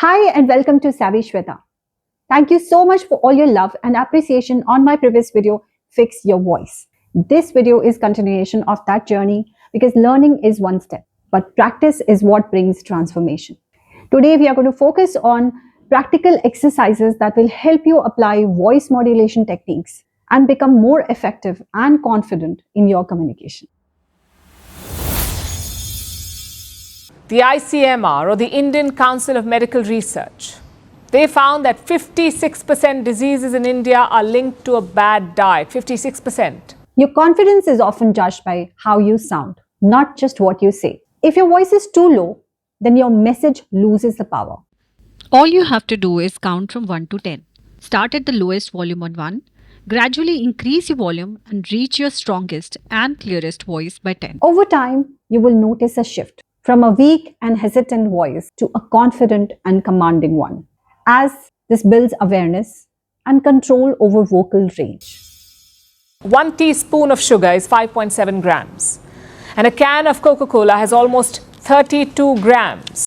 Hi and welcome to Savvy Shweta. Thank you so much for all your love and appreciation on my previous video, Fix Your Voice. This video is continuation of that journey because learning is one step, but practice is what brings transformation. Today we are going to focus on practical exercises that will help you apply voice modulation techniques and become more effective and confident in your communication. The ICMR, or the Indian Council of Medical Research, they found that 56% diseases in India are linked to a bad diet. 56%. Your confidence is often judged by how you sound, not just what you say. If your voice is too low, then your message loses the power. All you have to do is count from 1 to 10. Start at the lowest volume on 1, gradually increase your volume and reach your strongest and clearest voice by 10. Over time, you will notice a shift from a weak and hesitant voice to a confident and commanding one, as this builds awareness and control over vocal range. 1 teaspoon of sugar is 5.7 grams, and a can of Coca-Cola has almost 32 grams.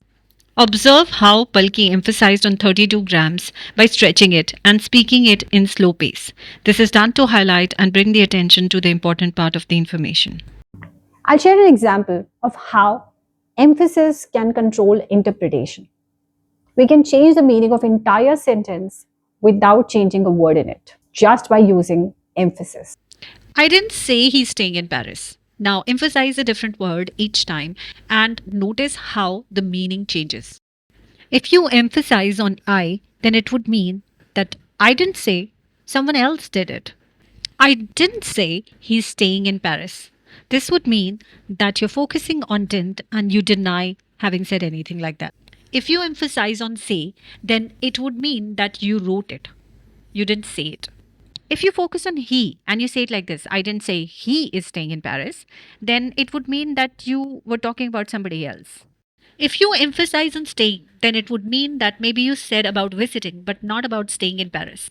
Observe how Palki emphasized on 32 grams by stretching it and speaking it in slow pace. This is done to highlight and bring the attention to the important part of the information. I'll share an example of how emphasis can control interpretation. We can change the meaning of entire sentence without changing a word in it, just by using emphasis. I didn't say he's staying in Paris. Now emphasize a different word each time and notice how the meaning changes. If you emphasize on I, then it would mean that I didn't say, someone else did it. I didn't say he's staying in Paris. This would mean that you're focusing on didn't and you deny having said anything like that. If you emphasize on say, then it would mean that you wrote it. You didn't say it. If you focus on he and you say it like this, I didn't say he is staying in Paris, then it would mean that you were talking about somebody else. If you emphasize on staying, then it would mean that maybe you said about visiting, but not about staying in Paris.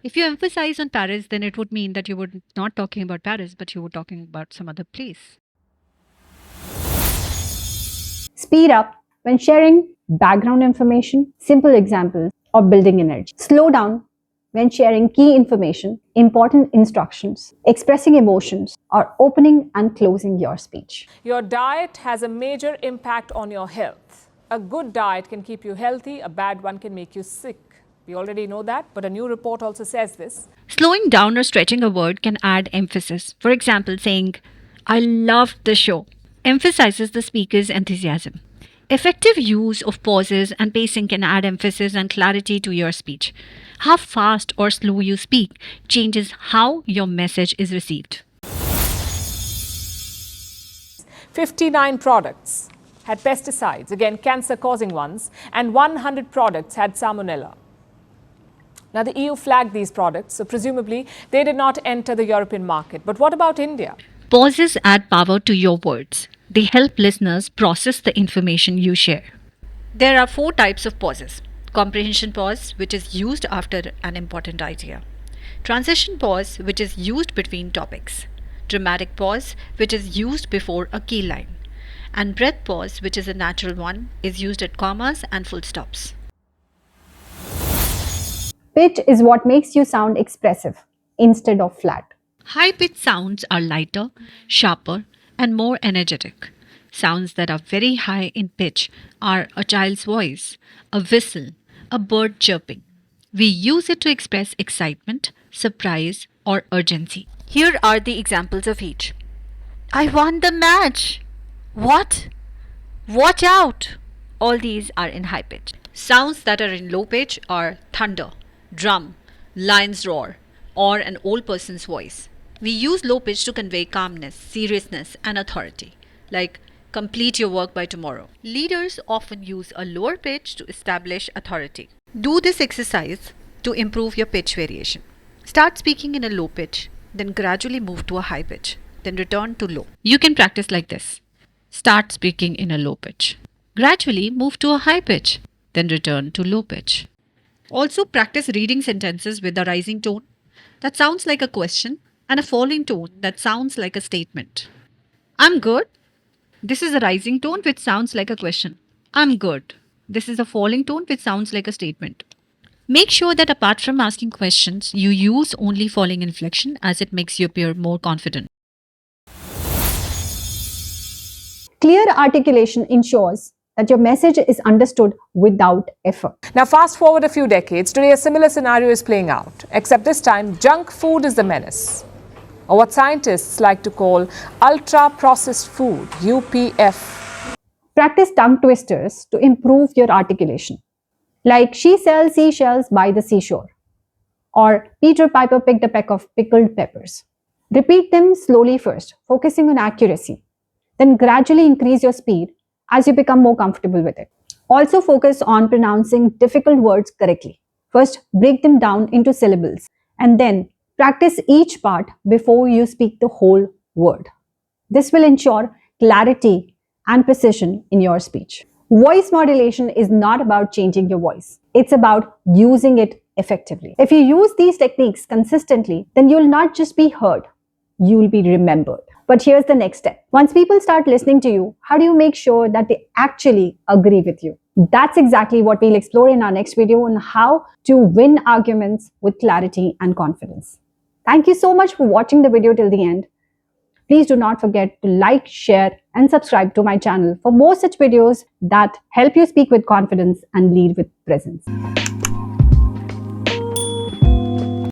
If you emphasize on Paris, then it would mean that you were not talking about Paris, but you were talking about some other place. Speed up when sharing background information, simple examples, or building energy. Slow down when sharing key information, important instructions, expressing emotions, or opening and closing your speech. Your diet has a major impact on your health. A good diet can keep you healthy, a bad one can make you sick. We already know that, but a new report also says this. Slowing down or stretching a word can add emphasis. For example, saying, I loved the show, emphasizes the speaker's enthusiasm. Effective use of pauses and pacing can add emphasis and clarity to your speech. How fast or slow you speak changes how your message is received. 59 products had pesticides, again cancer-causing ones, and 100 products had salmonella. Now, the EU flagged these products, so presumably they did not enter the European market. But what about India? Pauses add power to your words. They help listeners process the information you share. There are 4 types of pauses. Comprehension pause, which is used after an important idea. Transition pause, which is used between topics. Dramatic pause, which is used before a key line. And breath pause, which is a natural one, is used at commas and full stops. Pitch is what makes you sound expressive instead of flat. High-pitched sounds are lighter, sharper, and more energetic. Sounds that are very high in pitch are a child's voice, a whistle, a bird chirping. We use it to express excitement, surprise, or urgency. Here are the examples of each. I won the match! What? Watch out! All these are in high pitch. Sounds that are in low pitch are thunder, drum, lion's roar, or an old person's voice. We use low pitch to convey calmness, seriousness, and authority, like complete your work by tomorrow. Leaders often use a lower pitch to establish authority. Do this exercise to improve your pitch variation. Start speaking in a low pitch, then gradually move to a high pitch, then return to low. You can practice like this. Start speaking in a low pitch. Gradually move to a high pitch, then return to low pitch. Also practice reading sentences with a rising tone that sounds like a question and a falling tone that sounds like a statement. I'm good. This is a rising tone which sounds like a question. I'm good. This is a falling tone which sounds like a statement. Make sure that apart from asking questions, you use only falling inflection as it makes you appear more confident. Clear articulation ensures that your message is understood without effort. Now, fast forward a few decades, today a similar scenario is playing out, except this time junk food is the menace, or what scientists like to call ultra-processed food, UPF. Practice tongue twisters to improve your articulation. Like she sells seashells by the seashore, or Peter Piper picked a peck of pickled peppers. Repeat them slowly first, focusing on accuracy. Then gradually increase your speed as you become more comfortable with it. Also focus on pronouncing difficult words correctly. First, break them down into syllables and then practice each part before you speak the whole word. This will ensure clarity and precision in your speech. Voice modulation is not about changing your voice. It's about using it effectively. If you use these techniques consistently, then you'll not just be heard, you'll be remembered. But here's the next step. Once people start listening to you, how do you make sure that they actually agree with you? That's exactly what we'll explore in our next video on how to win arguments with clarity and confidence. Thank you so much for watching the video till the end. Please do not forget to like, share, and subscribe to my channel for more such videos that help you speak with confidence and lead with presence.